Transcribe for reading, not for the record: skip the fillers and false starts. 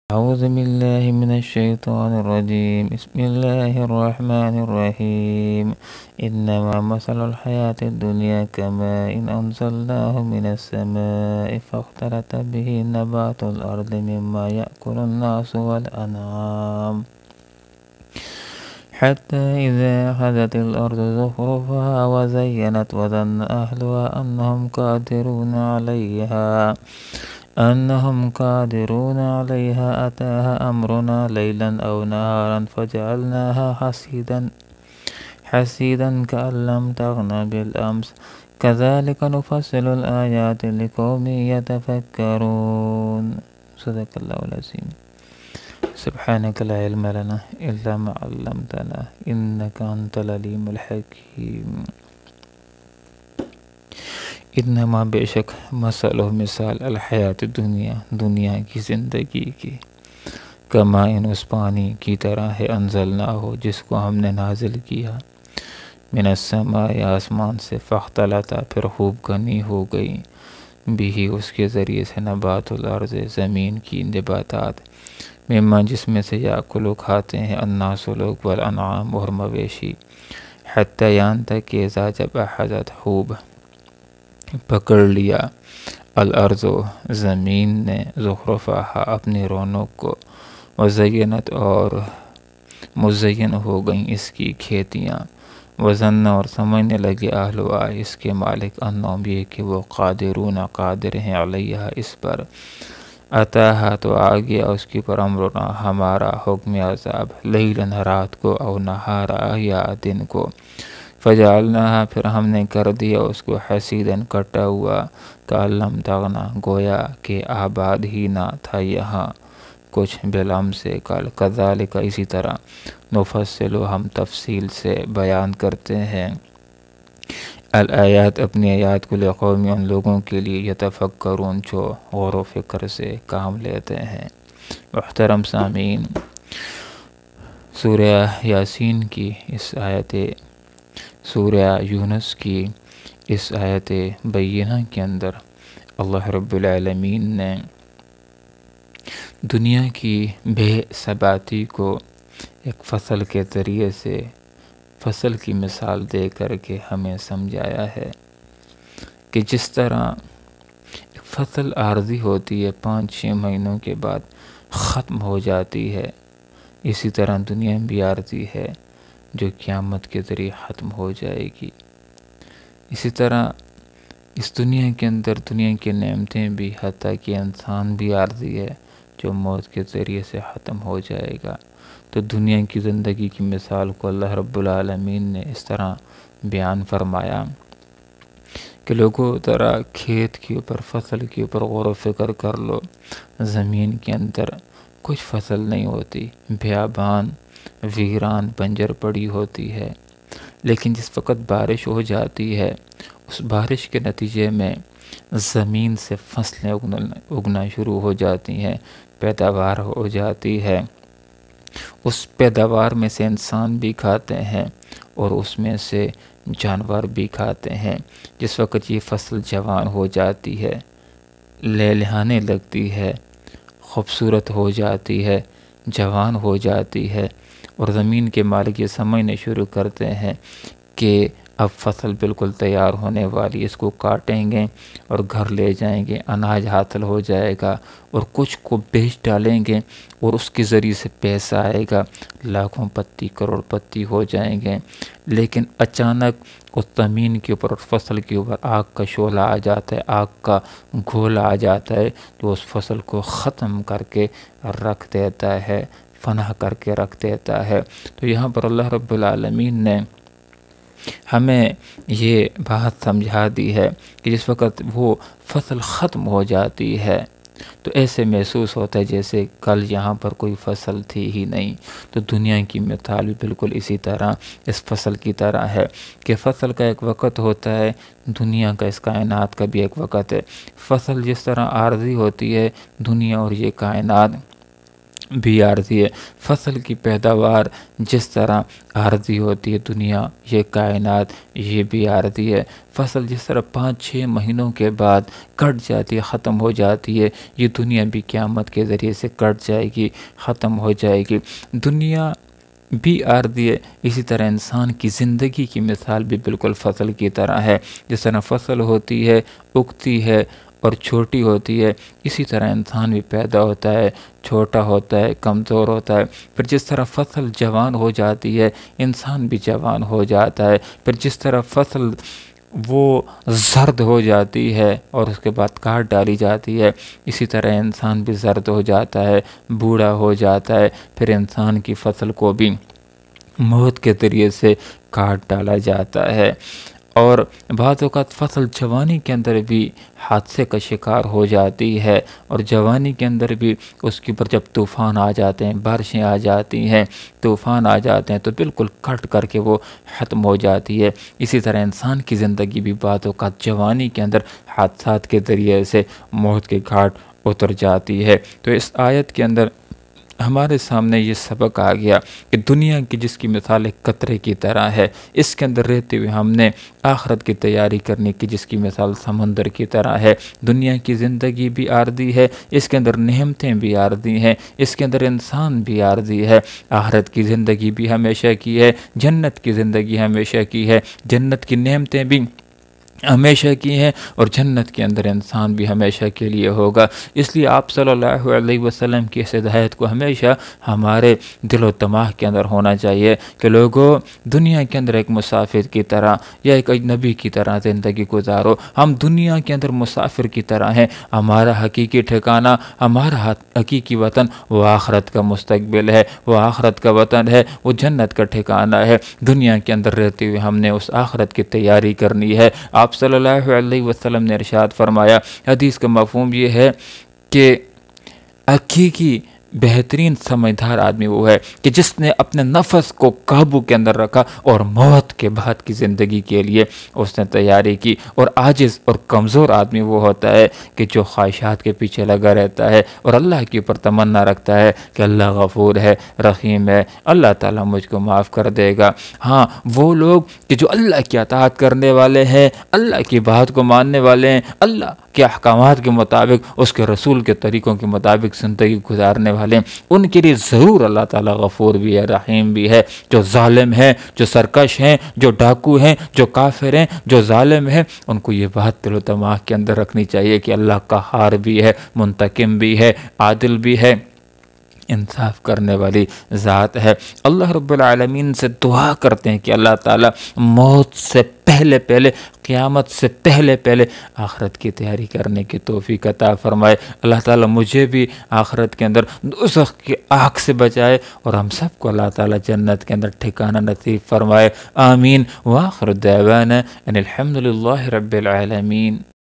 أعوذ بالله من الشيطان الرجيم. بسم الله الرحمن الرحيم. إنما مثل الحياة الدنيا كماء إن أنزلناه من السماء فاختلط به نبات الأرض مما يأكل الناس والأنعام حتى إذا أخذت الأرض زخرفها وزينت وظن أهلها أنهم قادرون عليها أتاها أمرنا ليلا أو نهارا فجعلناها حسيدا كأن لم تغن بالأمس كذلك نفصل الآيات لقوم يتفكرون. صدق الله العظيم. سبحانك لا علم لنا إلا ما علمتنا إنك أنت العليم الحكيم. انما بے شک مثل و مثال الحیات دنیا کی زندگی کی کما اس پانی کی طرح ہے انزلنا ہو جس کو ہم نے نازل کیا من السماء آسمان سے فاختلط پھر خوب گھنی ہو گئی بھی اس کے ذریعے سے نبات الارض زمین کی نباتات مما جس میں سے یاکلو کھاتے ہیں الناس لوگ والانعام اور مویشی حتی یہاں تک کہ اذا جب اخذت خوب پکڑ لیا الارض زمین نے زخرفہا اپنی رونق کو وزینت اور مزین ہو گئیں اس کی کھیتیاں وزن اور سمجھنے لگے اہلوا اس کے مالک انہم یہ کہ وہ قادر ہیں علیہ اس پر اتاہا تو آ گیا اس کی پر امرنا ہمارا حکم عذاب لیلاً رات کو او نہارا یا دن کو فجعلناها پھر ہم نے کر دیا اس کو حسیداً کٹا ہوا کأن لم تغنا گویا کہ آباد ہی نہ تھا یہاں کچھ بالام سے کل کذالک اسی طرح نفصل ہم تفصیل سے بیان کرتے ہیں الآیات اپنی آیات کو لقوم ان لوگوں کے لیے یتفکرون جو غور و فکر سے کام لیتے ہیں۔ محترم سامعین، سورہ یاسین کی اس سورہ یونس کی اس آیت بینہ کے اندر اللہ رب العالمین نے دنیا کی بے ثباتی کو ایک فصل کے ذریعے سے فصل کی مثال دے کر کے ہمیں سمجھایا ہے کہ جس طرح فصل عارضی ہوتی ہے 5-6 مہینوں کے بعد ختم ہو جاتی ہے، اسی طرح دنیا بھی عارضی ہے جو قیامت کے ذریعے ختم ہو جائے گی۔ اسی طرح اس دنیا کے اندر دنیا کی نعمتیں بھی حتیٰ کہ انسان بھی عارضی ہے جو موت کے ذریعے سے ختم ہو جائے گا۔ تو دنیا کی زندگی کی مثال کو اللہ رب العالمین نے اس طرح بیان فرمایا کہ لوگوں ذرا کھیت کے اوپر فصل کے اوپر غور و فکر کر لو، زمین کے اندر کچھ فصل نہیں ہوتی، بیابان ویران بنجر پڑی ہوتی ہے، لیکن جس وقت بارش ہو جاتی ہے اس بارش کے نتیجے میں زمین سے فصلیں اگنا شروع ہو جاتی ہیں، پیداوار ہو جاتی ہے، اس پیداوار میں سے انسان بھی کھاتے ہیں اور اس میں سے جانور بھی کھاتے ہیں۔ جس وقت یہ فصل جوان ہو جاتی ہے، لہلہانے لگتی ہے، خوبصورت ہو جاتی ہے، جوان ہو جاتی ہے اور زمین کے مالک یہ سمجھنے شروع کرتے ہیں کہ اب فصل بالکل تیار ہونے والی، اس کو کاٹیں گے اور گھر لے جائیں گے، اناج حاصل ہو جائے گا اور کچھ کو بیچ ڈالیں گے اور اس کے ذریعے سے پیسہ آئے گا، لاکھوں پتی کروڑ پتی ہو جائیں گے۔ لیکن اچانک اس زمین کے اوپر اور فصل کے اوپر آگ کا شعلہ آ جاتا ہے، آگ کا گولا آ جاتا ہے تو اس فصل کو ختم کر کے رکھ دیتا ہے، فنا کر کے رکھ دیتا ہے۔ تو یہاں پر اللہ رب العالمین نے ہمیں یہ بات سمجھا دی ہے کہ جس وقت وہ فصل ختم ہو جاتی ہے تو ایسے محسوس ہوتا ہے جیسے کل یہاں پر کوئی فصل تھی ہی نہیں۔ تو دنیا کی مثال بھی بالکل اسی طرح اس فصل کی طرح ہے کہ فصل کا ایک وقت ہوتا ہے، دنیا کا اس کائنات کا بھی ایک وقت ہے۔ فصل جس طرح عارضی ہوتی ہے، دنیا اور یہ کائنات بھی عارضی ہے۔ فصل کی پیداوار جس طرح عارضی ہوتی ہے، دنیا، یہ کائنات، یہ بھی عارضی ہے۔ فصل جس طرح 5-6 مہینوں کے بعد کٹ جاتی ہے، ختم ہو جاتی ہے، یہ دنیا بھی قیامت کے ذریعے سے کٹ جائے گی، ختم ہو جائے گی۔ دنیا بھی عارضی ہے، اسی طرح انسان کی زندگی کی مثال بھی بالکل فصل کی طرح ہے۔ جس طرح فصل ہوتی ہے، اگتی ہے اور چھوٹی ہوتی ہے، اسی طرح انسان بھی پیدا ہوتا ہے، چھوٹا ہوتا ہے، کمزور ہوتا ہے، پھر جس طرح فصل جوان ہو جاتی ہے، انسان بھی جوان ہو جاتا ہے، پھر جس طرح فصل وہ زرد ہو جاتی ہے اور اس کے بعد کاٹ ڈالی جاتی ہے، اسی طرح انسان بھی زرد ہو جاتا ہے، بوڑھا ہو جاتا ہے، پھر انسان کی فصل کو بھی موت کے ذریعے سے کاٹ ڈالا جاتا ہے۔ اور بعض اوقات فصل جوانی کے اندر بھی حادثے کا شکار ہو جاتی ہے، اور جوانی کے اندر بھی اس کے اوپر جب طوفان آ جاتے ہیں، بارشیں آ جاتی ہیں، طوفان آ جاتے ہیں، تو بالکل کٹ کر کے وہ ختم ہو جاتی ہے۔ اسی طرح انسان کی زندگی بھی بعض اوقات جوانی کے اندر حادثات کے ذریعے سے موت کے گھاٹ اتر جاتی ہے۔ تو اس آیت کے اندر ہمارے سامنے یہ سبق آ گیا کہ دنیا کی جس کی مثال ایک قطرے کی طرح ہے، اس کے اندر رہتے ہوئے ہم نے آخرت کی تیاری کرنے کی جس کی مثال سمندر کی طرح ہے۔ دنیا کی زندگی بھی عارضی ہے، اس کے اندر نعمتیں بھی عارضی ہیں، اس کے اندر انسان بھی عارضی ہے۔ آخرت کی زندگی بھی ہمیشہ کی ہے، جنت کی زندگی ہمیشہ کی ہے، جنت کی نعمتیں بھی ہمیشہ کی ہیں، اور جنت کے اندر انسان بھی ہمیشہ کے لیے ہوگا۔ اس لیے آپ صلی اللہ علیہ وسلم کی اس ہدایت کو ہمیشہ ہمارے دل و دماغ کے اندر ہونا چاہیے کہ لوگوں، دنیا کے اندر ایک مسافر کی طرح یا ایک اجنبی کی طرح زندگی گزارو۔ ہم دنیا کے اندر مسافر کی طرح ہیں، ہمارا حقیقی ٹھکانہ، ہمارا حقیقی وطن وہ آخرت کا مستقبل ہے، وہ آخرت کا وطن ہے، وہ جنت کا ٹھکانہ ہے۔ دنیا کے اندر رہتے ہوئے ہم نے اس آخرت کی تیاری کرنی ہے۔ آپ صلی اللہ علیہ وسلم نے ارشاد فرمایا، حدیث کا مفہوم یہ ہے کہ حقیقی بہترین سمجھدار آدمی وہ ہے کہ جس نے اپنے نفس کو قابو کے اندر رکھا اور موت کے بعد کی زندگی کے لیے اس نے تیاری کی۔ اور عاجز اور کمزور آدمی وہ ہوتا ہے کہ جو خواہشات کے پیچھے لگا رہتا ہے اور اللہ کے اوپر تمنا رکھتا ہے کہ اللہ غفور ہے، رحیم ہے، اللہ تعالیٰ مجھ کو معاف کر دے گا۔ ہاں، وہ لوگ کہ جو اللہ کی اطاعت کرنے والے ہیں، اللہ کی بات کو ماننے والے ہیں، اللہ کے احکامات کے مطابق، اس کے رسول کے طریقوں کے مطابق زندگی گزارنے والے ہیں، ان کے لیے ضرور اللہ تعالیٰ غفور بھی ہے، رحیم بھی ہے۔ جو ظالم ہیں، جو سرکش ہیں، جو ڈاکو ہیں، جو کافر ہیں، جو ظالم ہیں، ان کو یہ بات دل و دماغ کے اندر رکھنی چاہیے کہ اللہ قہار بھی ہے، منتقم بھی ہے، عادل بھی ہے، انصاف کرنے والی ذات ہے۔ اللہ رب العالمین سے دعا کرتے ہیں کہ اللہ تعالیٰ موت سے پہلے قیامت سے پہلے آخرت کی تیاری کرنے کی توفیق عطا فرمائے۔ اللہ تعالیٰ مجھے بھی آخرت کے اندر دوزخ کی آگ سے بچائے، اور ہم سب کو اللہ تعالیٰ جنت کے اندر ٹھکانہ نصیب فرمائے۔ آمین۔ وآخر دعوانا ان الحمد للہ رب العالمین۔